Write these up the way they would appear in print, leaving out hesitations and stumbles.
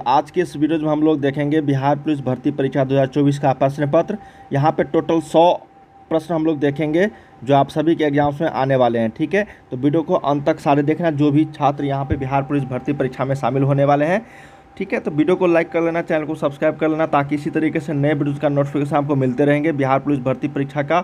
आज के इस वीडियो में हम लोग देखेंगे बिहार पुलिस भर्ती परीक्षा 2024 का प्रश्न पत्र। यहाँ पे टोटल 100 प्रश्न हम लोग देखेंगे जो आप सभी के एग्जाम्स में आने वाले हैं। ठीक है, तो वीडियो को अंत तक सारे देखना, जो भी छात्र यहाँ पे बिहार पुलिस भर्ती परीक्षा में शामिल होने वाले हैं। ठीक है, तो वीडियो को लाइक कर लेना, चैनल को सब्सक्राइब कर लेना, ताकि इसी तरीके से नए वीडियोज़ का नोटिफिकेशन आपको मिलते रहेंगे। बिहार पुलिस भर्ती परीक्षा का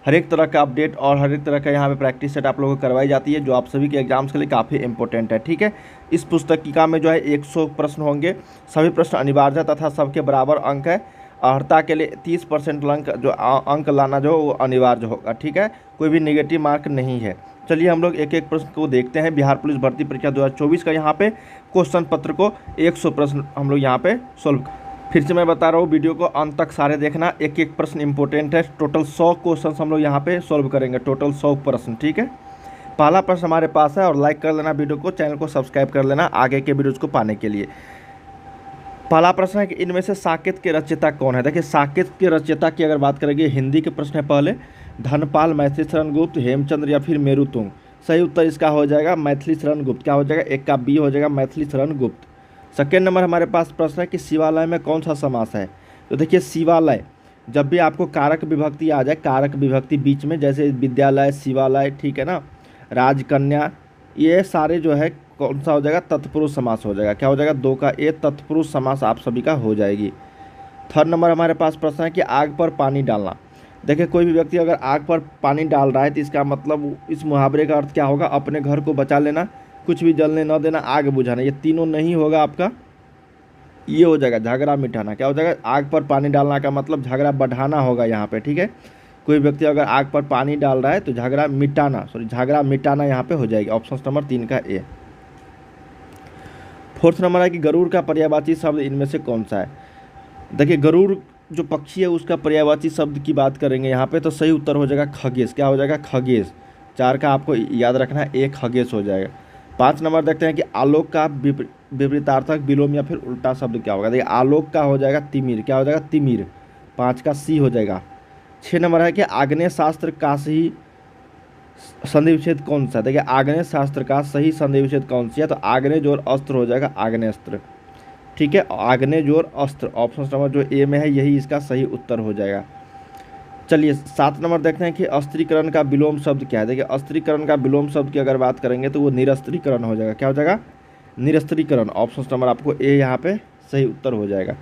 हर एक तरह का अपडेट और हर एक तरह का यहाँ पे प्रैक्टिस सेट आप लोगों को करवाई जाती है, जो आप सभी के एग्जाम्स के लिए काफ़ी इंपॉर्टेंट है। ठीक है, इस पुस्तिका में जो है 100 प्रश्न होंगे, सभी प्रश्न अनिवार्य तथा सबके बराबर अंक है। अर्हता के लिए 30% अंक जो अंक लाना जो वो अनिवार्य होगा। ठीक है, कोई भी नेगेटिव मार्क नहीं है। चलिए हम लोग एक एक प्रश्न को देखते हैं। बिहार पुलिस भर्ती परीक्षा 2024 का यहाँ पे क्वेश्चन पत्र को 100 प्रश्न हम लोग यहाँ पे सोल्व। फिर से मैं बता रहा हूँ, वीडियो को अंत तक सारे देखना, एक एक प्रश्न इंपॉर्टेंट है। टोटल 100 क्वेश्चन हम लोग यहाँ पे सोल्व करेंगे, टोटल 100 प्रश्न। ठीक है, पहला प्रश्न हमारे पास है, और लाइक कर लेना वीडियो को, चैनल को सब्सक्राइब कर लेना आगे के वीडियोज़ को पाने के लिए। पहला प्रश्न है कि इनमें से साकेत के रचयिता कौन है। देखिए, साकेत के रचयिता की अगर बात करेंगे, हिंदी के प्रश्न है पहले, धनपाल, मैथिली शरण गुप्त, हेमचंद्र या फिर मेरुतुंग। सही उत्तर इसका हो जाएगा मैथिली शरण गुप्त। क्या हो जाएगा, एक का बी हो जाएगा मैथिली शरण गुप्त। सेकेंड नंबर हमारे पास प्रश्न है कि शिवालय में कौन सा समास है। तो देखिए, शिवालय जब भी आपको कारक विभक्ति आ जाए, कारक विभक्ति बीच में, जैसे विद्यालय, शिवालय, ठीक है ना, राजकन्या, ये सारे जो है कौन सा हो जाएगा, तत्पुरुष समास हो जाएगा। क्या हो जाएगा, 2 का ए तत्पुरुष समास आप सभी का हो जाएगी। थर्ड नंबर हमारे पास प्रश्न है कि आग पर पानी डालना। देखिए, कोई भी व्यक्ति अगर आग पर पानी डाल रहा है तो इसका मतलब, इस मुहावरे का अर्थ क्या होगा, अपने घर को बचा लेना, कुछ भी जलने न देना, आग बुझाना। ये तीनों नहीं होगा आपका, ये हो जाएगा झगड़ा मिटाना। क्या हो जाएगा, आग पर पानी डालना का मतलब झगड़ा बढ़ाना होगा यहाँ पे। ठीक है, कोई व्यक्ति अगर आग पर पानी डाल रहा है तो झगड़ा मिटाना यहाँ पे हो जाएगी। ऑप्शन नंबर 3 का ए। फोर्थ नंबर है कि गरुड़ का पर्यायवाची शब्द इनमें से कौन सा है। देखिए, गरुड़ जो पक्षी है उसका पर्यायवाची शब्द की बात करेंगे यहाँ पे, तो सही उत्तर हो जाएगा खगेश। क्या हो जाएगा, खगेश। 4 का आपको याद रखना है, एक खगेश हो जाएगा। 5 नंबर देखते हैं कि आलोक का विपरीतार्थक, विलोम या फिर उल्टा शब्द क्या होगा। देखिए, आलोक का हो जाएगा तिमिर। क्या हो जाएगा, तिमिर। 5 का सी हो जाएगा। 6 नंबर है कि आग्नेय शास्त्र का सही संधि विच्छेद कौन सा। देखिए, आग्नेय शास्त्र का सही संधि विच्छेद कौन सी है, तो आग्नेय जोर अस्त्र हो जाएगा, आग्नेय अस्त्र। ठीक है, आग्नेय जोर अस्त्र, ऑप्शन नंबर जो ए में है यही इसका सही उत्तर हो जाएगा। चलिए 7 नंबर देखते हैं कि अस्त्रीकरण का विलोम शब्द क्या है। देखिए, अस्त्रीकरण का विलोम शब्द की अगर बात करेंगे तो वो निरस्त्रीकरण हो जाएगा। क्या हो जाएगा, निरस्त्रीकरण। ऑप्शन नंबर आपको ए यहाँ पे सही उत्तर हो जाएगा।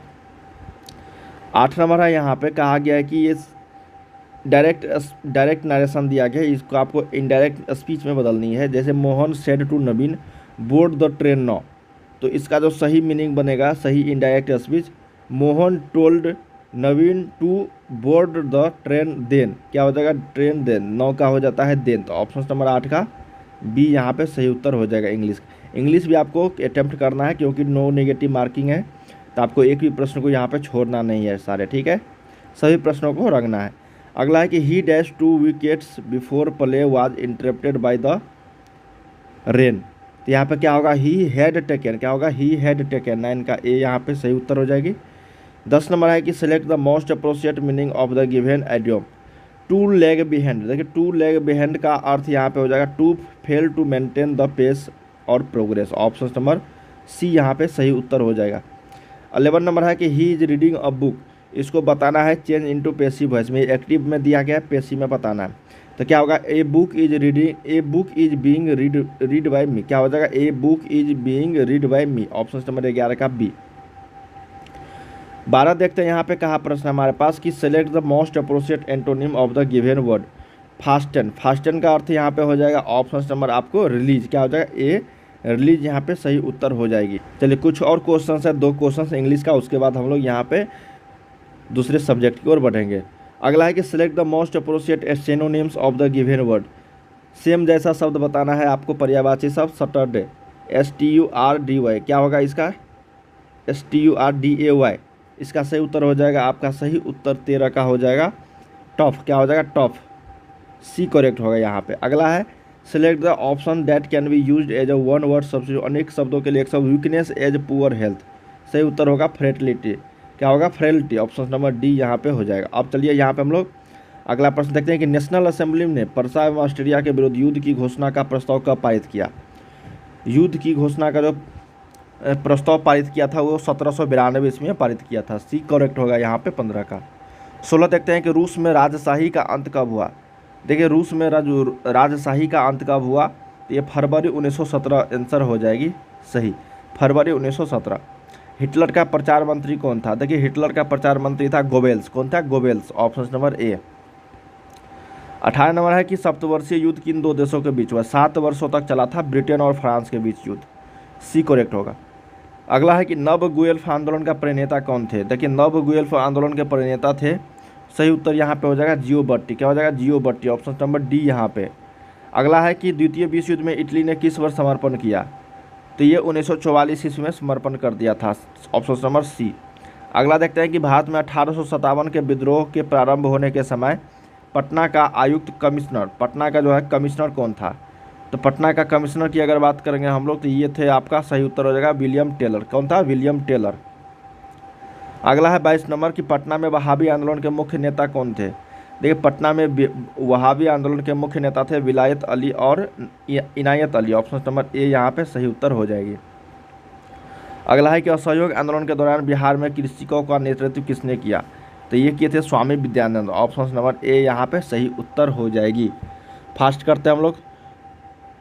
8 नंबर है, यहाँ पे कहा गया है कि ये डायरेक्ट नरेशन दिया गया है, इसको आपको इनडायरेक्ट स्पीच में बदलनी है। जैसे Mohan said to Naveen board the train now, तो इसका जो सही मीनिंग बनेगा, सही indirect speech, Mohan told Naveen to board the train then. क्या हो जाएगा, ट्रेन देन। 9 का हो जाता है देन, तो ऑप्शन नंबर 8 का बी यहाँ पे सही उत्तर हो जाएगा। इंग्लिश भी आपको अटेम्प्ट करना है, क्योंकि नो नेगेटिव मार्किंग है, तो आपको एक भी प्रश्न को यहाँ पे छोड़ना नहीं है सारे। ठीक है, सभी प्रश्नों को रंगना है। अगला है कि ही dash 2 wickets before play was interrupted by the rain. तो यहाँ पे क्या होगा, ही हैड टेकन। क्या होगा, ही हैड टेकन। 9 का ए यहाँ पे सही उत्तर हो जाएगी। 10 नंबर है कि select the most appropriate meaning of the given idiom. To lag behind. देखिए, टू लेग बिहाइंड का अर्थ यहाँ पे हो जाएगा to fail to maintain the pace और प्रोग्रेस। ऑप्शन नंबर सी यहाँ पे सही उत्तर हो जाएगा। 11 नंबर है कि he is reading a book. इसको बताना है चेंज इनटू पैसिव वॉइस में, एक्टिव में दिया गया है, पैसिव में बताना है। तो क्या होगा, a book is being read by me. क्या हो जाएगा, a book is being read by me. Option number 11 का बी। 12 देखते हैं यहाँ पे कहा प्रश्न हमारे पास कि select the most appropriate antonym of the given word fasten. Fasten का अर्थ यहाँ पे हो जाएगा ऑप्शन नंबर आपको रिलीज। क्या हो जाएगा, ए रिलीज यहाँ पे सही उत्तर हो जाएगी। चलिए कुछ और क्वेश्चन है, 2 क्वेश्चन इंग्लिश का, उसके बाद हम लोग यहाँ पे दूसरे सब्जेक्ट की ओर बढ़ेंगे। अगला है कि select the most appropriate synonyms of the given word. Same जैसा शब्द बताना है आपको, पर्यायवाची शब्द सैटरडे, STURDY। क्या होगा इसका, STURDAY। इसका सही उत्तर हो जाएगा आपका सही उत्तर 13 का हो जाएगा टफ। क्या हो जाएगा, टफ। सी करेक्ट होगा यहाँ पे। अगला है select the option that can be used as a one word substitute. अनेक शब्दों के लिए एक शब्द, वीकनेस एज पुअर हेल्थ। सही उत्तर होगा फ्रेटिलिटी। क्या होगा, फ्रेलिटी। ऑप्शन नंबर डी यहाँ पे हो जाएगा। अब चलिए यहाँ पे हम लोग अगला प्रश्न देखते हैं कि नेशनल असेंबली ने परसा एवं ऑस्ट्रेलिया के विरुद्ध युद्ध की घोषणा का प्रस्ताव कब पारित किया। युद्ध की घोषणा का जो प्रस्ताव पारित किया था वो 1792 ईस्वी में पारित किया था। सी करेक्ट होगा यहाँ पे 15 का। 16 देखते हैं कि रूस में राजशाही का अंत कब हुआ। देखिए रूस में राजशाही का अंत कब हुआ, तो ये फरवरी 1917 आंसर हो जाएगी सही, फरवरी 1917। हिटलर का प्रचार मंत्री कौन था। देखिए हिटलर का प्रचार मंत्री था गोबेल्स। कौन था, Goebbels, option number A. 18 number है कि सप्तवर्षीय युद्ध किन दो देशों के बीच हुआ। 7 वर्षों तक चला था ब्रिटेन और फ्रांस के बीच युद्ध। सी करेक्ट होगा। अगला है कि नव गुएल्फ आंदोलन का प्रणेता कौन थे। देखिए नव गुएल्फ आंदोलन के प्रणेता थे, सही उत्तर यहाँ पे हो जाएगा जियोबर्टी। क्या हो जाएगा, जियोबर्टी, ऑप्शन नंबर डी यहाँ पे। अगला है कि द्वितीय विश्व युद्ध में इटली ने किस वर्ष समर्पण किया, तो ये 1944 ईस्वी में समर्पण कर दिया था, ऑप्शन नंबर सी। अगला देखते हैं कि भारत में 1857 के विद्रोह के प्रारंभ होने के समय पटना का आयुक्त कमिश्नर, पटना का जो है कमिश्नर कौन था, तो पटना का कमिश्नर की अगर बात करेंगे हम लोग तो ये थे, आपका सही उत्तर हो जाएगा विलियम टेलर। कौन था, विलियम टेलर। अगला है 22 नंबर कि पटना में वहाबी आंदोलन के मुख्य नेता कौन थे। देखिए पटना में वहाबी आंदोलन के मुख्य नेता थे विलायत अली और इनायत अली, ऑप्शन नंबर ए यहाँ पे सही उत्तर हो जाएगी। अगला है कि असहयोग आंदोलन के दौरान बिहार में कृषकों का नेतृत्व किसने किया, तो ये किए थे स्वामी विद्यानंद, ऑप्शन नंबर ए यहाँ पे सही उत्तर हो जाएगी। फास्ट करते हैं हम लोग।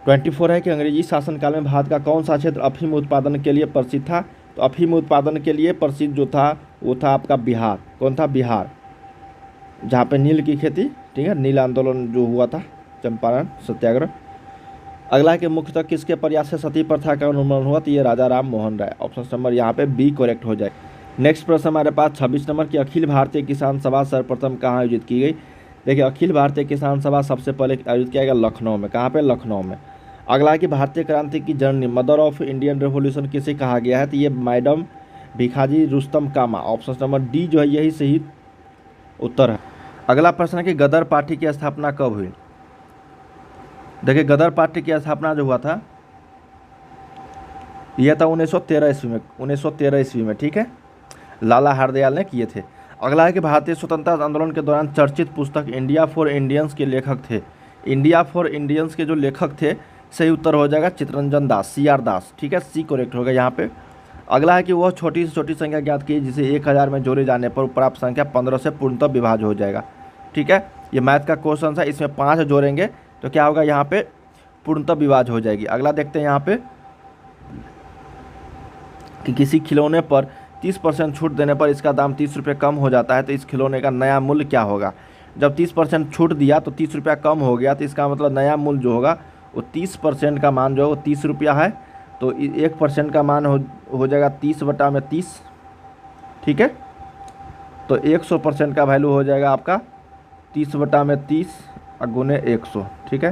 24 है कि अंग्रेजी शासनकाल में भारत का कौन सा क्षेत्र अफीम उत्पादन के लिए प्रसिद्ध था, तो अफीम उत्पादन के लिए प्रसिद्ध जो था वो था आपका बिहार। कौन था, बिहार, जहाँ पे नील की खेती, ठीक है, नील आंदोलन जो हुआ था, चंपारण सत्याग्रह। अगला है कि मुख्यतः किसके प्रयास से सती प्रथा का उन्मूलन हुआ, तो ये राजा राम मोहन राय, ऑप्शन नंबर यहाँ पे बी करेक्ट हो जाए। नेक्स्ट प्रश्न हमारे पास 26 नंबर की अखिल भारतीय किसान सभा सर्वप्रथम कहाँ आयोजित की गई। देखिए अखिल भारतीय किसान सभा सबसे पहले आयोजित किया गया लखनऊ में। कहाँ पे, लखनऊ में। अगला है कि भारतीय क्रांति की जननी, मदर ऑफ इंडियन रेवोल्यूशन किसे कहा गया है, तो ये मैडम भिखाजी रुस्तम कामा, ऑप्शन नंबर डी जो है यही सही उत्तर है। अगला प्रश्न है कि गदर पार्टी की स्थापना कब हुई। देखिए गदर पार्टी की स्थापना जो हुआ था यह था 1913 ईस्वी में, 1913 ईस्वी में, ठीक है, लाला हरदयाल ने किए थे। अगला है कि भारतीय स्वतंत्रता आंदोलन के दौरान चर्चित पुस्तक इंडिया फॉर इंडियंस के लेखक थे। इंडिया फॉर इंडियंस के जो लेखक थे सही उत्तर हो जाएगा चित्तरंजन दास, CR दास, ठीक है, सी करेक्ट होगा यहाँ पे। अगला है कि वह छोटी से छोटी संख्या ज्ञात की जिसे 1000 में जोड़े जाने पर प्राप्त संख्या 15 से पूर्णतः विभाज्य हो जाएगा, ठीक है। ये मैथ का क्वेश्चन है, इसमें 5 जोड़ेंगे तो क्या होगा, यहाँ पे पूर्णतः विभाज्य हो जाएगी। अगला देखते हैं यहाँ पे कि किसी खिलौने पर 30% छूट देने पर इसका दाम 30 रुपये कम हो जाता है, तो इस खिलौने का नया मूल्य क्या होगा। जब 30% छूट दिया तो 30 रुपया कम हो गया, तो इसका मतलब नया मूल्य जो होगा वो 30% का मान जो है वो 30 रुपया है, तो 1% का मान हो जाएगा 30/30, ठीक है। तो 100% का वैल्यू हो जाएगा आपका 30/30 गुने 100, ठीक है।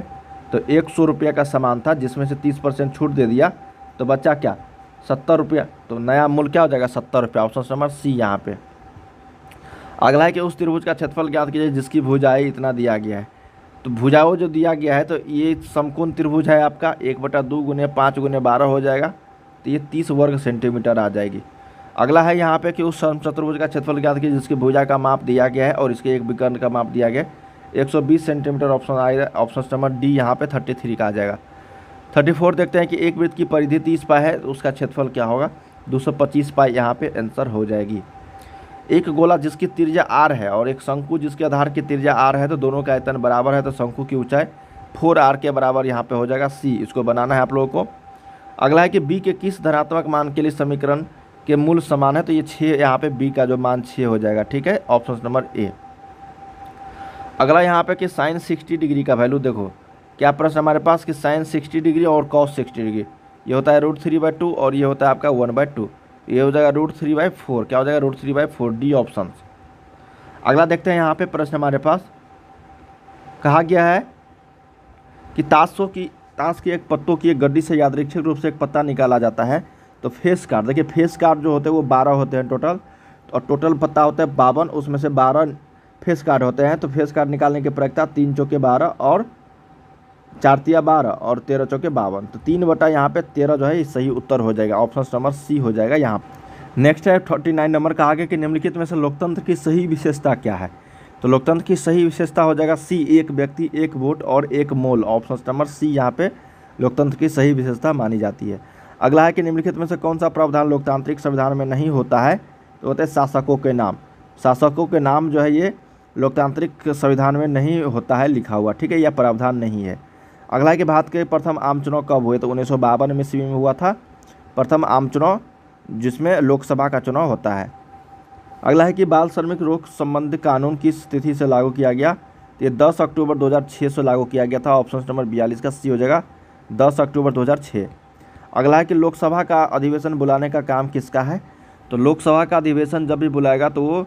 तो 100 रुपये का सामान था जिसमें से 30% छूट दे दिया तो बचा क्या, 70 रुपया, तो नया मूल्य क्या हो जाएगा 70 रुपया, ऑप्शन नंबर सी यहाँ पे। अगला है कि उस त्रिभुज का क्षेत्रफल ज्ञात कीजिए जिसकी भुजाएं इतना दिया गया है। तो भुजाओं जो दिया गया है तो ये समकोण त्रिभुज है आपका, 1/2 गुने 5 गुने 12 हो जाएगा, तो ये 30 वर्ग सेंटीमीटर आ जाएगी। अगला है यहाँ पे कि उस समचतुर्भुज का क्षेत्रफल ज्ञात कीजिए जिसकी भुजा का माप दिया गया है और इसके एक विकर्ण का माप दिया गया है 120 सेंटीमीटर, ऑप्शन आएगा, ऑप्शन नंबर डी यहाँ पे 33 का आ जाएगा। 34 देखते हैं कि एक वृत्त की परिधि 30 पाई है, उसका क्षेत्रफल क्या होगा, 225 पाई यहाँ पे आंसर हो जाएगी। एक गोला जिसकी त्रिज्या r है और एक शंकु जिसके आधार की त्रिज्या r है, तो दोनों का आयतन बराबर है, तो शंकु की ऊंचाई 4r के बराबर यहाँ पे हो जाएगा सी। इसको बनाना है आप लोगों को। अगला है कि b के किस धनात्मक मान के लिए समीकरण के मूल समान है, तो ये 6, यहाँ पे b का जो मान 6 हो जाएगा, ठीक है, ऑप्शन नंबर ए। अगला यहाँ पे कि साइन 60 डिग्री का वैल्यू देखो, क्या प्रश्न हमारे पास कि साइन 60 डिग्री और कॉस 60 डिग्री, ये होता है √3/2 और ये होता है आपका 1/2, ये हो जाएगा √3/4, क्या हो जाएगा √3/4, डी ऑप्शन। अगला देखते हैं यहाँ पे प्रश्न हमारे पास कहा गया है कि ताश की एक पत्तों की एक गड्डी से यादृच्छिक रूप से एक पत्ता निकाला जाता है, तो फेस कार्ड, देखिए फेस कार्ड जो होते हैं वो 12 होते हैं टोटल, और टोटल पत्ता होता है 52, उसमें से 12 फेस कार्ड होते हैं। तो फेस कार्ड निकालने की प्रक्रिया 3 चौके 12 और 4 तिया 12 और 13 चौके 52, तो 3 यहाँ पे 13 जो है सही उत्तर हो जाएगा, ऑप्शन नंबर सी हो जाएगा यहाँ पे। नेक्स्ट है 39 नंबर का आगे कि निम्नलिखित में से लोकतंत्र की सही विशेषता क्या है, तो लोकतंत्र की सही विशेषता हो जाएगा सी, एक व्यक्ति एक वोट और एक मोल, ऑप्शन नंबर सी यहाँ पे लोकतंत्र की सही विशेषता मानी जाती है। अगला है कि निम्नलिखित में से कौन सा प्रावधान लोकतांत्रिक संविधान में नहीं होता है, तो होते हैं शासकों के नाम। शासकों के नाम जो है ये लोकतांत्रिक संविधान में नहीं होता है लिखा हुआ, ठीक है, यह प्रावधान नहीं है। अगला है कि भारत के प्रथम आम चुनाव कब हुए, तो 1952 ईस्वी में हुआ था प्रथम आम चुनाव, जिसमें लोकसभा का चुनाव होता है। अगला है कि बाल श्रमिक रोक संबंधी कानून किस तिथि से लागू किया गया, तो ये 10 अक्टूबर 2006 से लागू किया गया था। ऑप्शन नंबर 42 का सी हो जाएगा 10 अक्टूबर 2006। अगला है कि लोकसभा का अधिवेशन बुलाने का काम किसका है, तो लोकसभा का अधिवेशन जब भी बुलाएगा तो वो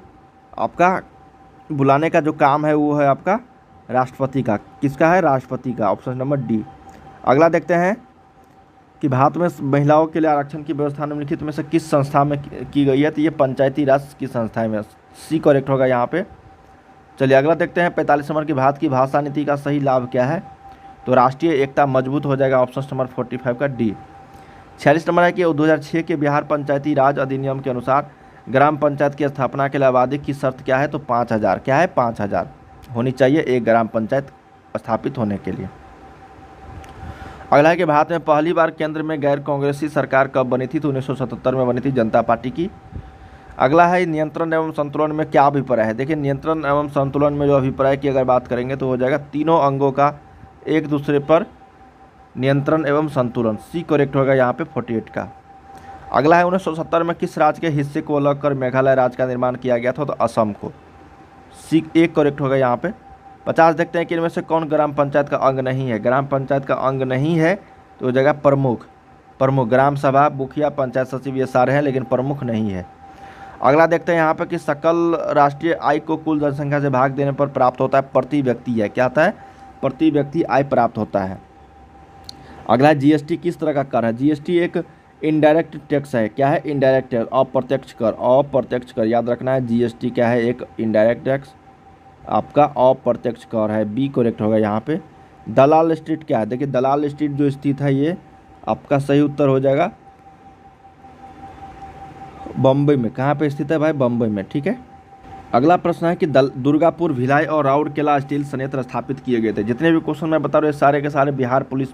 आपका बुलाने का जो काम है वो है आपका राष्ट्रपति का। किसका है, राष्ट्रपति का। Option number D. अगला देखते हैं कि भारत में महिलाओं के लिए आरक्षण की व्यवस्था निम्नलिखित में से किस संस्था में की गई है, तो ये पंचायती राज की संस्था में, सी करेक्ट होगा यहाँ पे। चलिए अगला देखते हैं 45 नंबर की भारत की भाषा नीति का सही लाभ क्या है, तो राष्ट्रीय एकता मजबूत हो जाएगा। ऑप्शन नंबर 45 का डी। 46 नंबर है कि 2006 के बिहार पंचायती राज अधिनियम के अनुसार ग्राम पंचायत की स्थापना के लिए आबादी की शर्त क्या है, तो 5000। क्या है, 5000 होनी चाहिए एक ग्राम पंचायत स्थापित होने के लिए। अगला है कि भारत में पहली बार केंद्र में गैर कांग्रेसी सरकार कब बनी थी, तो 1977 में बनी थी जनता पार्टी की। अगला है नियंत्रण एवं संतुलन में क्या अभिप्राय है। देखिए नियंत्रण एवं संतुलन में जो अभिप्राय की अगर बात करेंगे तो हो जाएगा तीनों अंगों का एक दूसरे पर नियंत्रण एवं संतुलन, सी करेक्ट होगा यहाँ पे 48 का। अगला है 1970 में किस राज्य के हिस्से को अलग कर मेघालय राज्य का निर्माण किया गया था, तो असम को, सी एक करेक्ट होगा यहाँ पे। 50 देखते हैं कि इनमें से कौन ग्राम पंचायत का अंग नहीं है। ग्राम पंचायत का अंग नहीं है तो हो जाएगा प्रमुख। प्रमुख ग्राम सभा, मुखिया, पंचायत सचिव ये सारे हैं, लेकिन प्रमुख नहीं है। अगला देखते हैं यहाँ पे कि सकल राष्ट्रीय आय को कुल जनसंख्या से भाग देने पर प्राप्त होता है प्रति व्यक्ति है। क्या आता है, प्रति व्यक्ति आय प्राप्त होता है। अगला जीएसटी किस तरह का कर है, जीएसटी एक इनडायरेक्ट टैक्स है। क्या है, इनडायरेक्ट टैक्स, अप्रत्यक्ष कर। अप्रत्यक्ष कर याद रखना है, जीएसटी क्या है, एक इनडायरेक्ट टैक्स आपका अप्रत्यक्ष कर है, बी करेक्ट होगा यहाँ पे। दलाल स्ट्रीट क्या है, देखिए दलाल स्ट्रीट जो स्थित है ये आपका सही उत्तर हो जाएगा बम्बई में। कहाँ पे स्थित है भाई, बम्बई में, ठीक है। अगला प्रश्न है कि दुर्गापुर, भिलाई और राउरकेला स्टील संयंत्र स्थापित किए गए थे। जितने भी क्वेश्चन मैं बता रहा हूँ ये सारे के सारे बिहार पुलिस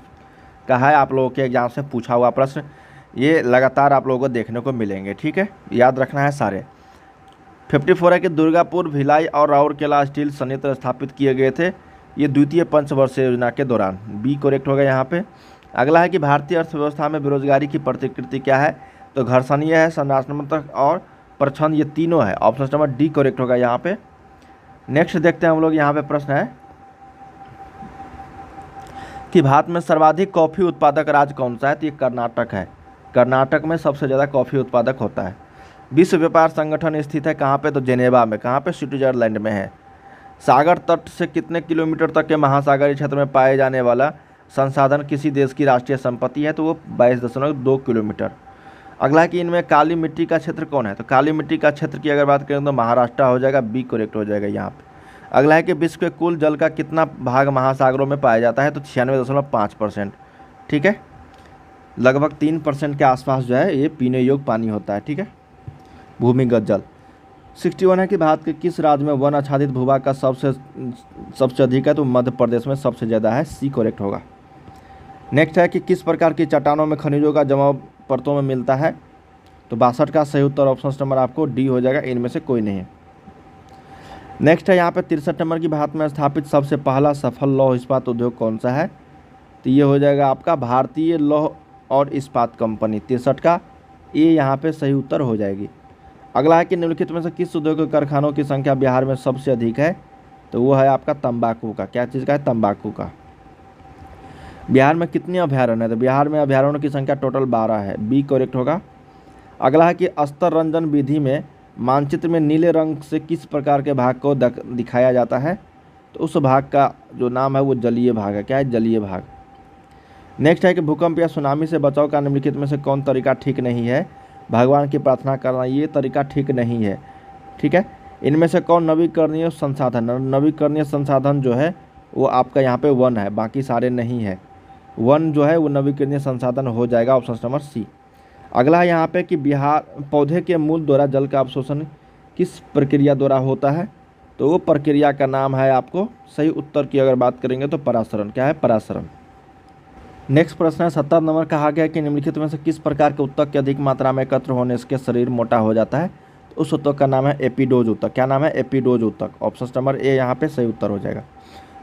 का है, आप लोगों के एग्जाम से पूछा हुआ प्रश्न, ये लगातार आप लोगों को देखने को मिलेंगे, ठीक है, याद रखना है सारे। 54 है कि दुर्गापुर, भिलाई और राउरकेला स्टील संयंत्र स्थापित किए गए थे ये द्वितीय पंचवर्षीय योजना के दौरान, बी करेक्ट होगा यहाँ पे। अगला है कि भारतीय अर्थव्यवस्था में बेरोजगारी की प्रतिकृति क्या है, तो घर्षणीय है, संरचनात्मक और प्रछन्न, ये तीनों है। ऑप्शन नंबर डी करेक्ट होगा यहाँ पे। नेक्स्ट देखते हैं हम लोग, यहाँ पे प्रश्न है कि भारत में सर्वाधिक कॉफ़ी उत्पादक राज्य कौन सा है, तो ये कर्नाटक है। कर्नाटक में सबसे ज़्यादा कॉफ़ी उत्पादक होता है। विश्व व्यापार संगठन स्थित है कहाँ पे, तो जेनेवा में। कहाँ पे, स्विट्जरलैंड में है। सागर तट से कितने किलोमीटर तक के महासागरीय क्षेत्र में पाए जाने वाला संसाधन किसी देश की राष्ट्रीय संपत्ति है, तो वो 22.2 किलोमीटर। अगला है कि इनमें काली मिट्टी का क्षेत्र कौन है, तो काली मिट्टी का क्षेत्र की अगर बात करें तो महाराष्ट्र हो जाएगा, बी करेक्ट हो जाएगा यहाँ पे। अगला है कि विश्व के कुल जल का कितना भाग महासागरों में पाया जाता है, तो 96.5%, ठीक है। लगभग 3% के आसपास जो है ये पीने योग्य पानी होता है, ठीक है, भूमिगत जल। 61 है कि भारत के किस राज्य में वन आच्छादित भूभाग का सबसे अधिक है, तो मध्य प्रदेश में सबसे ज़्यादा है, सी करेक्ट होगा। नेक्स्ट है कि किस प्रकार की चट्टानों में खनिजों का जमाव परतों में मिलता है, तो 62 का सही उत्तर ऑप्शन नंबर आपको डी हो जाएगा, इनमें से कोई नहीं है। नेक्स्ट है यहाँ पे 63 नंबर की भारत में स्थापित सबसे पहला सफल लौह इस्पात उद्योग कौन सा है, तो ये हो जाएगा आपका भारतीय लौह और इस्पात कंपनी। 63 का ये यहाँ पे सही उत्तर हो जाएगी। अगला है कि निम्नलिखित में से किस उद्योग कारखानों की संख्या बिहार में सबसे अधिक है, तो वो है आपका तंबाकू का। क्या चीज़ का है, तंबाकू का। बिहार में कितने अभ्यारण्य है, तो बिहार में अभ्यारण्यों की संख्या टोटल 12 है, बी करेक्ट होगा। अगला है कि अस्तर रंजन विधि में मानचित्र में नीले रंग से किस प्रकार के भाग को दिखाया जाता है, तो उस भाग का जो नाम है वो जलीय भाग है। क्या है, जलीय भाग। नेक्स्ट है कि भूकंप या सुनामी से बचाव का निम्नलिखित में से कौन तरीका ठीक नहीं है, भगवान की प्रार्थना करना, ये तरीका ठीक नहीं है, ठीक है। इनमें से कौन नवीकरणीय संसाधन, नवीकरणीय संसाधन जो है वो आपका यहाँ पे वन है, बाकी सारे नहीं है। वन जो है वो नवीकरणीय संसाधन हो जाएगा, ऑप्शन नंबर सी। अगला है यहाँ पे कि बिहार पौधे के मूल द्वारा जल का अवशोषण किस प्रक्रिया द्वारा होता है, तो वो प्रक्रिया का नाम है आपको, सही उत्तर की अगर बात करेंगे तो परासरण। क्या है, परासरण। नेक्स्ट प्रश्न है 70 नंबर, कहा गया कि निम्नलिखित में से किस प्रकार के ऊतक के अधिक मात्रा में एकत्र होने से शरीर मोटा हो जाता है। तो उस ऊतक का नाम है एपिडोज ऊतक। क्या नाम है? एपिडोज ऊतक। ऑप्शन नंबर ए यहाँ पे सही उत्तर हो जाएगा।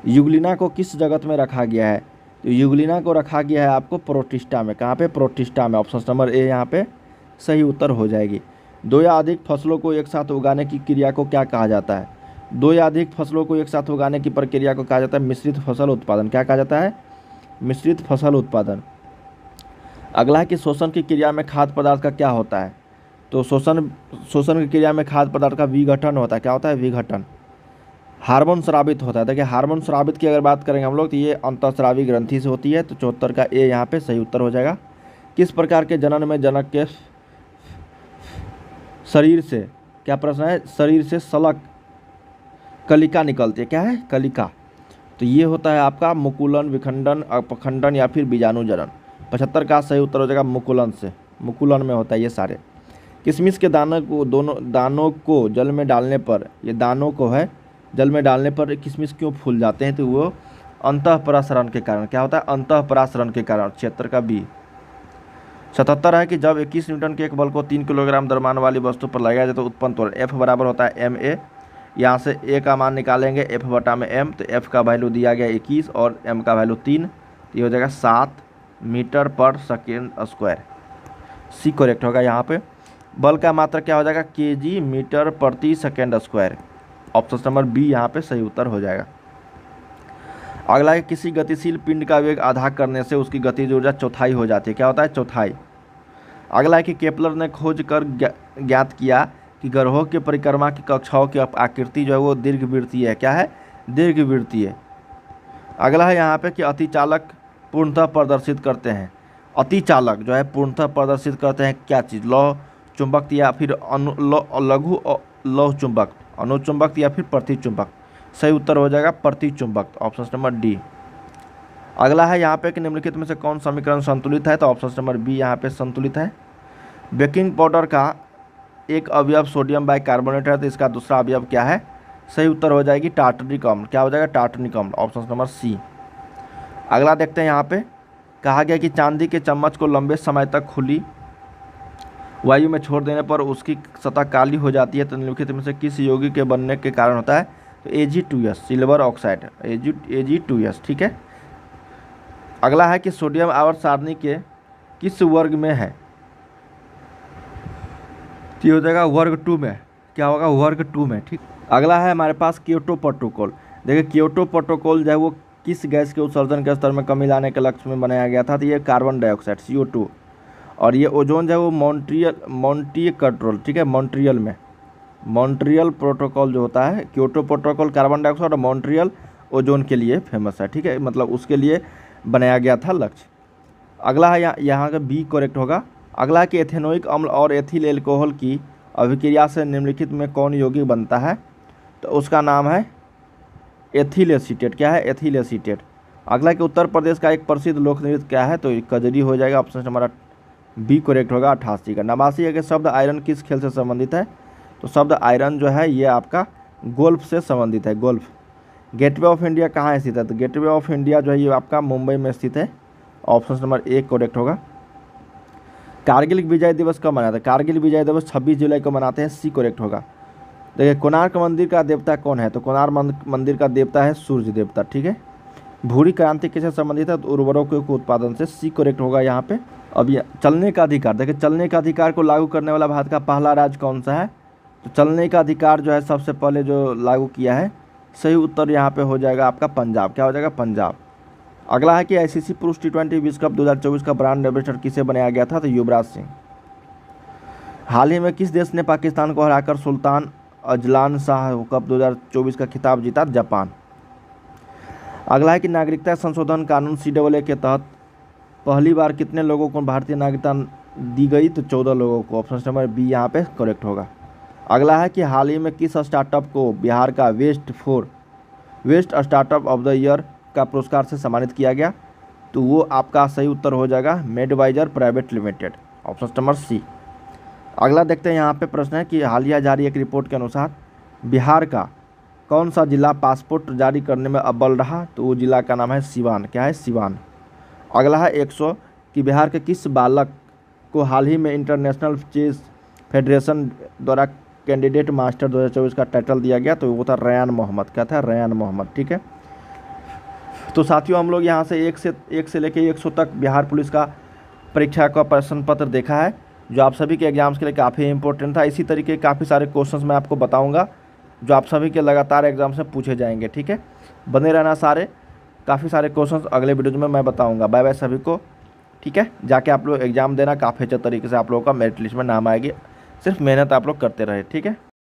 यूग्लिना को किस जगत में रखा गया है? तो यूग्लिना को रखा गया है आपको प्रोटिस्टा में। कहाँ पे? प्रोटिस्टा में। ऑप्शन नंबर ए यहाँ पे सही उत्तर हो जाएगी। दो या अधिक फसलों को एक साथ उगाने की क्रिया को क्या कहा जाता है? दो या अधिक फसलों को एक साथ उगाने की प्रक्रिया को कहा जाता है मिश्रित फसल उत्पादन। क्या कहा जाता है? मिश्रित फसल उत्पादन। अगला है कि शोषण की क्रिया में खाद्य पदार्थ का क्या होता है? तो शोषण की क्रिया में खाद्य पदार्थ का विघटन होता है। क्या होता है? विघटन। हार्मोन स्रावित होता है। देखिए हार्मोन स्रावित की अगर बात करेंगे हम लोग तो ये अंतःस्रावी ग्रंथि से होती है। तो 74 का ए यहाँ पे सही उत्तर हो जाएगा। किस प्रकार के जनन में जनक के शरीर से, क्या प्रश्न है, शरीर से सलक कलिका निकलती है? क्या है? कलिका। तो ये होता है आपका मुकुलन, विखंडन, अपखंडन या फिर बीजाणु जनन। 75 का सही उत्तर हो जाएगा मुकुलन से। मुकुलन में होता है ये सारे। किशमिश के दानों को जल में डालने पर, ये दानों को है जल में डालने पर किशमिश क्यों फूल जाते हैं? तो वो अंतःपरासरण के कारण। क्या होता है? अंतःपरासरण के कारण। 76 का बी। 77 है कि जब 21 न्यूटन के एक बल को 3 किलोग्राम द्रव्यमान वाली वस्तु पर लगाया जाए तो उत्पन्न त्वरण F बराबर होता है ma। यहाँ से a का मान निकालेंगे F बटा में m। तो F का वैल्यू दिया गया 21 और m का वैल्यू 3। तो ये हो जाएगा 7 मीटर पर सेकेंड स्क्वायर। सी करेक्ट होगा यहाँ पे। बल का मात्रा क्या हो जाएगा? kg मीटर प्रति second square. Option number B यहाँ पे सही उत्तर हो जाएगा। अगला है किसी गतिशील पिंड का वेग आधा करने से उसकी गतिज ऊर्जा चौथाई हो जाती है। क्या होता है? चौथाई। अगला है कि केपलर ने खोज कर ज्ञात किया कि ग्रहों के परिक्रमा की कक्षाओं की आकृति जो है वो दीर्घवृत्तीय है। क्या है? दीर्घवृत्तीय। अगला है यहाँ पे कि अतिचालक पूर्णतः प्रदर्शित करते हैं। अतिचालक जो है पूर्णतः प्रदर्शित करते हैं क्या चीज़? लौह चुंबक या फिर लघु लौह चुंबक, अनुचुंबक या फिर प्रतिचुंबक। सही उत्तर हो जाएगा प्रतिचुंबक। Option number D. अगला है यहाँ पे कि निम्नलिखित में से कौन समीकरण संतुलित है? तो ऑप्शन नंबर बी यहाँ पे संतुलित है। बेकिंग पाउडर का एक अवयव सोडियम बाइकार्बोनेट है तो इसका दूसरा अवयव क्या है? सही उत्तर हो जाएगी टार्टरिक अम्ल। क्या हो जाएगा? टार्टरिक अम्ल। Option number C. अगला देखते हैं यहाँ पे कहा गया कि चांदी के चम्मच को लंबे समय तक खुली वायु में छोड़ देने पर उसकी सतह काली हो जाती है। तो निम्नलिखित में से किस यौगिक के बनने के कारण होता है? तो Ag2S, सिल्वर ऑक्साइड, Ag2S। ठीक है। अगला है कि सोडियम आवर्त सारणी के किस वर्ग में है? तो हो जाएगा वर्ग 2 में। क्या होगा? वर्ग 2 में। ठीक। अगला है हमारे पास क्योटो प्रोटोकॉल। देखिए क्योटो प्रोटोकॉल जो है वो किस गैस के उत्सर्जन के स्तर में कमी लाने के लक्ष्य में बनाया गया था? तो ये कार्बन डाइऑक्साइड CO2। और ये ओजोन जो है वो मॉन्ट्रियल, ठीक है, मॉन्ट्रियल में। मॉन्ट्रियल प्रोटोकॉल जो होता है, क्योटो प्रोटोकॉल कार्बन डाइऑक्साइड और मॉन्ट्रियल ओजोन के लिए फेमस है। ठीक है, मतलब उसके लिए बनाया गया था लक्ष्य। अगला है यहाँ का बी करेक्ट होगा। अगला है कि एथेनोइक अम्ल और एथिल एल्कोहल की अभिक्रिया से निम्नलिखित में कौन यौगिक बनता है? तो उसका नाम है एथिल एसीटेट। क्या है? Ethyl acetate. अगला कि उत्तर प्रदेश का एक प्रसिद्ध लोक नृत्य क्या है? तो कजरी हो जाएगा। ऑप्शन हमारा बी करेक्ट होगा 88 का। 89 है कि शब्द आयरन किस खेल से संबंधित है? तो शब्द आयरन जो है ये आपका गोल्फ से संबंधित है। गोल्फ। गेटवे ऑफ इंडिया कहाँ स्थित है? तो गेटवे ऑफ इंडिया जो है ये आपका मुंबई में स्थित है। ऑप्शन नंबर ए करेक्ट होगा। कारगिल विजय दिवस कब मनाते हैं? कारगिल विजय दिवस 26 जुलाई को मनाते हैं। सी करेक्ट होगा। देखिए कोणार्क मंदिर का देवता कौन है? तो कोणार्क मंदिर का देवता है सूर्य देवता। ठीक है। भूरी क्रांति किससे संबंधित है? तो उर्वरकों के उत्पादन से। सी करेक्ट होगा यहाँ पे। अब ये चलने का अधिकार, देखिए चलने का अधिकार को लागू करने वाला भारत का पहला राज्य कौन सा है? तो चलने का अधिकार जो है सबसे पहले जो लागू किया है, सही उत्तर यहाँ पे हो जाएगा आपका पंजाब। क्या हो जाएगा? पंजाब। अगला है कि ICC पुरुष T20 विश्व कप 2024 का ब्रांड एम्बेसडर किसे बनाया गया था? तो युवराज सिंह। हाल ही में किस देश ने पाकिस्तान को हराकर सुल्तान अजलान शाह कप 2024 का खिताब जीता? जापान। अगला है कि नागरिकता संशोधन कानून CAA के तहत पहली बार कितने लोगों को भारतीय नागरिकता दी गई? तो 14 लोगों को। ऑप्शन नंबर बी यहाँ पे करेक्ट होगा। अगला है कि हाल ही में किस स्टार्टअप को बिहार का best startup of the year का पुरस्कार से सम्मानित किया गया? तो वो आपका सही उत्तर हो जाएगा Medvisor private limited. Option number C. अगला देखते हैं यहाँ पे प्रश्न है कि हालिया जारी एक रिपोर्ट के अनुसार बिहार का कौन सा जिला पासपोर्ट जारी करने में अव्वल रहा? तो वो जिला का नाम है सिवान। क्या है? सिवान। अगला है 100 कि बिहार के किस बालक को हाल ही में इंटरनेशनल चेस फेडरेशन द्वारा कैंडिडेट मास्टर 2024 का टाइटल दिया गया, तो वो था रेयान मोहम्मद। क्या था? रेयान मोहम्मद। ठीक है, तो साथियों हम लोग यहाँ से एक से लेके 100 तक बिहार पुलिस का परीक्षा का प्रश्न पत्र देखा है, जो आप सभी के एग्जाम्स के लिए काफ़ी इंपॉर्टेंट था। इसी तरीके के काफ़ी सारे क्वेश्चंस मैं आपको बताऊंगा जो आप सभी के लगातार एग्जाम से पूछे जाएंगे। ठीक है, बने रहना सारे, काफ़ी सारे क्वेश्चंस अगले वीडियो में मैं बताऊंगा। बाय बाय सभी को। ठीक है, जाके आप लोग एग्ज़ाम देना, काफ़ी अच्छे तरीके से आप लोगों का मेरिट लिस्ट में नाम आएगी। सिर्फ मेहनत आप लोग करते रहे। ठीक है।